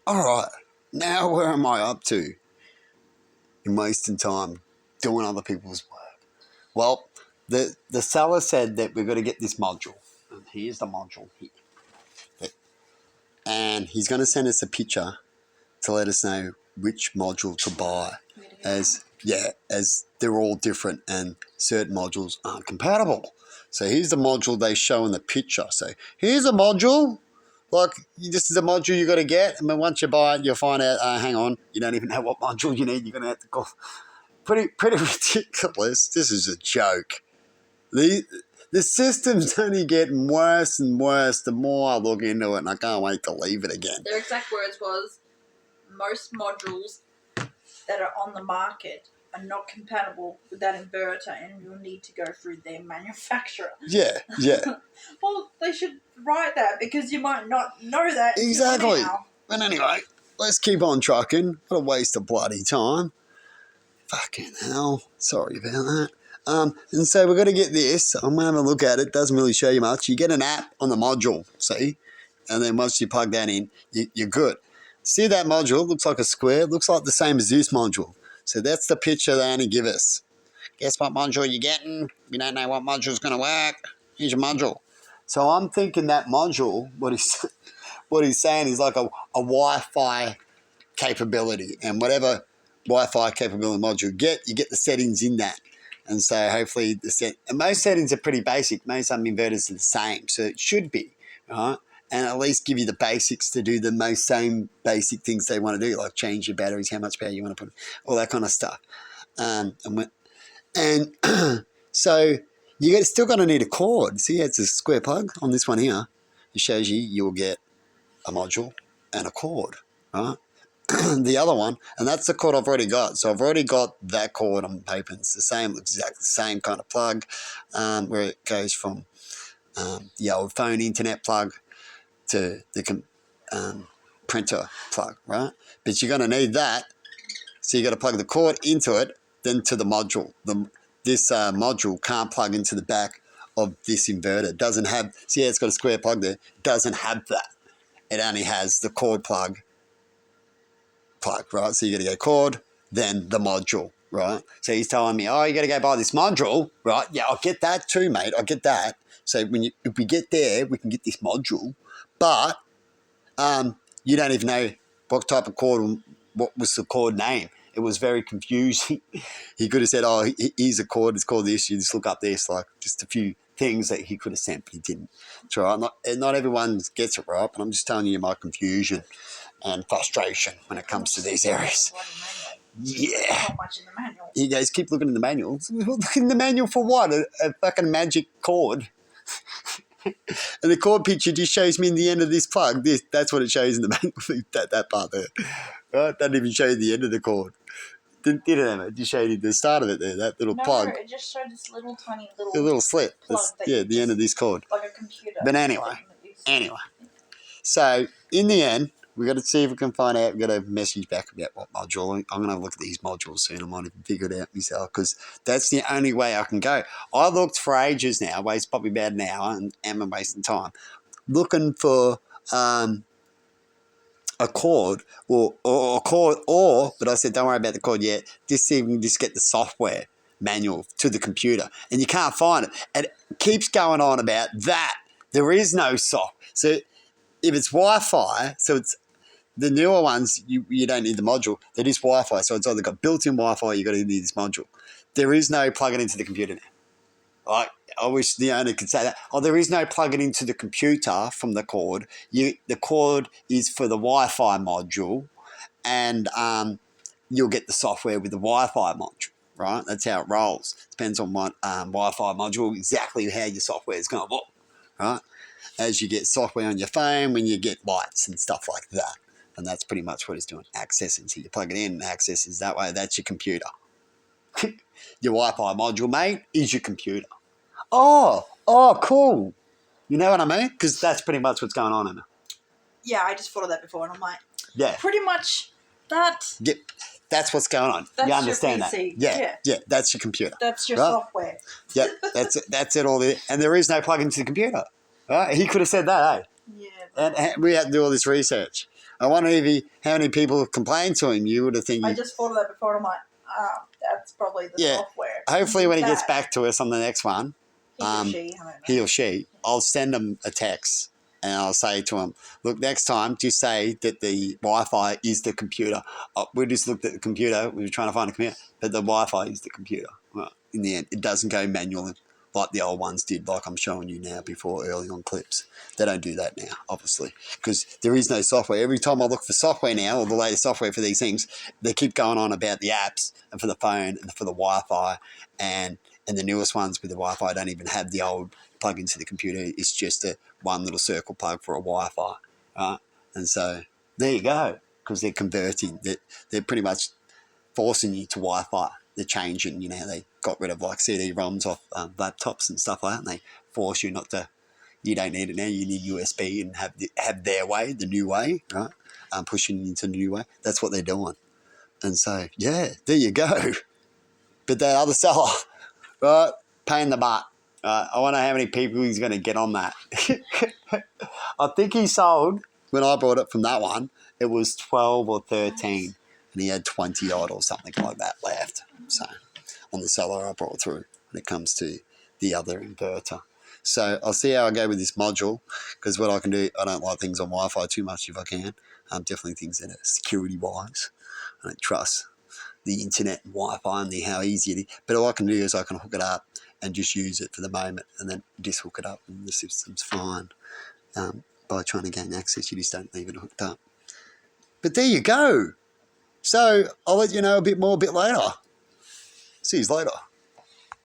all right, now where am I up to in wasting time doing other people's work? Well, the seller said that we've got to get this module. And here's the module here. And he's going to send us a picture to let us know which module to buy. As they're all different and certain modules aren't compatible. So here's the module they show in the picture. So here's a module. Like, this is a module you got to get. And then once you buy it, you'll find out, hang on, you don't even know what module you need. You're going to have to go. Pretty ridiculous. This is a joke. The system's only getting worse and worse the more I look into it, and I can't wait to leave it again. Their exact words was, most modules that are on the market are not compatible with that inverter, and you'll need to go through their manufacturer. Yeah. Well, they should write that, because you might not know that. Exactly. Now. But anyway, let's keep on trucking. What a waste of bloody time. Fucking hell. Sorry about that. And so we're going to get this. I'm going to have a look at it. Doesn't really show you much. You get an app on the module, see? And then once you plug that in, you're good. See that module? Looks like a square. Looks like the same as this module. So that's the picture they only give us. Guess what module you're getting? We don't know what module's going to work. Here's your module. So I'm thinking that module, what he's saying is like a Wi-Fi capability. And whatever Wi-Fi capability module you get the settings in that. And so hopefully and most settings are pretty basic. Most inverters are the same. So it should be, right? And at least give you the basics to do the most same basic things they want to do, like change your batteries, how much power you want to put, all that kind of stuff. So you're still going to need a cord. See, it's a square plug on this one here. It shows you'll get a module and a cord, right? The other one, and that's the cord I've already got. So I've already got that cord on paper. It's the same, looks exactly the same kind of plug, where it goes from the old phone internet plug to the printer plug, right? But you're going to need that. So you got to plug the cord into it, then to the module. This module can't plug into the back of this inverter. It doesn't have, see how it's got a square plug there? It doesn't have that. It only has the cord plug, right? So you got to go cord, then the module, right? So he's telling me, oh, you got to go buy this module, right? Yeah, I'll get that too, mate. I'll get that. So if we get there, we can get this module. But you don't even know what type of cord, what was the cord name. It was very confusing. He could have said, oh, here's a cord. It's called this. You just look up this, like just a few things that he could have sent, but he didn't. It's all right. Not everyone gets it right, but I'm just telling you my confusion and frustration when it comes to these areas. Yeah. Not much in the manual. You guys keep looking in the manuals. Look in the manual for what? A fucking magic cord. And the cord picture just shows me in the end of this plug. That's what it shows in the manual. that part there. Right? Doesn't even show you the end of the cord. Didn't it? It just showed you the start of it there, that little plug. No, it just showed this little tiny little... A little slit. The end of this cord. Like a computer. But anyway. So, in the end, we've got to see if we can find out. We've got to message back about what module. I'm going to look at these modules soon. I might even figure it out myself, because that's the only way I can go. I looked for ages now, waste probably about an hour, and I'm wasting time, looking for a cord or a cord, but I said, don't worry about the cord yet. Just see if we can just get the software manual to the computer. And you can't find it. And it keeps going on about that. There is no soft. So if it's Wi-Fi, so it's the newer ones, you don't need the module. That is Wi-Fi. So it's either got built-in Wi-Fi or you got to need this module. There is no plug-in into the computer now. I wish the owner could say that. Oh, there is no plug-in into the computer from the cord. The cord is for the Wi-Fi module, and you'll get the software with the Wi-Fi module, right? That's how it rolls. Depends on what Wi-Fi module, exactly how your software is going to look, right? As you get software on your phone, when you get lights and stuff like that. And that's pretty much what it's doing, accessing. So you plug it in and accesses that way. That's your computer. Your Wi-Fi module, mate, is your computer. Oh, cool. You know what I mean? Because that's pretty much what's going on in it. Yeah, I just thought of that before, and I'm like, yeah, pretty much that. Yeah, that's what's going on. That's you understand your PC. that? Yeah, that's your computer. That's your software. Yeah, that's it all. And there is no plug into the computer. Right? He could have said that, eh? Yeah. And we had to do all this research. I wonder how many people have complained to him. You would have think. I just thought of that before, and I'm like, that's probably the software. Hopefully, when he gets back to us on the next one, he or she, I don't know. he or she, I'll send him a text and I'll say to him, look, next time, just say that the Wi-Fi is the computer. We just looked at the computer. We were trying to find a computer, but the Wi-Fi is the computer. Well, in the end, it doesn't go manual like the old ones did, like I'm showing you now before early on clips. They don't do that now, obviously, because there is no software. Every time I look for software now, or the latest software for these things, they keep going on about the apps and for the phone and for the Wi-Fi, and the newest ones with the Wi-Fi don't even have the old plug into the computer. It's just a one little circle plug for a Wi-Fi, right? And so there you go, because they're converting. They're pretty much forcing you to Wi-Fi. They're changing, they got rid of like CD-ROMs off laptops and stuff like that, and they force you not to, you don't need it now, you need USB and have their way, the new way, right? Pushing you into the new way. That's what they're doing. And so, yeah, there you go. But that other seller, right, pain in the butt. I wonder how many people he's going to get on that. I think he sold, when I bought it from that one, it was 12 or 13. And he had 20 odd or something like that left. So on the seller I brought through when it comes to the other inverter. So I'll see how I go with this module, because what I can do, I don't like things on Wi-Fi too much if I can. Definitely things that are security-wise. I don't trust the internet and Wi-Fi and how easy it is. But all I can do is I can hook it up and just use it for the moment and then just hook it up and the system's fine. By trying to gain access, you just don't leave it hooked up. But there you go. So I'll let you know a bit more a bit later. See you later.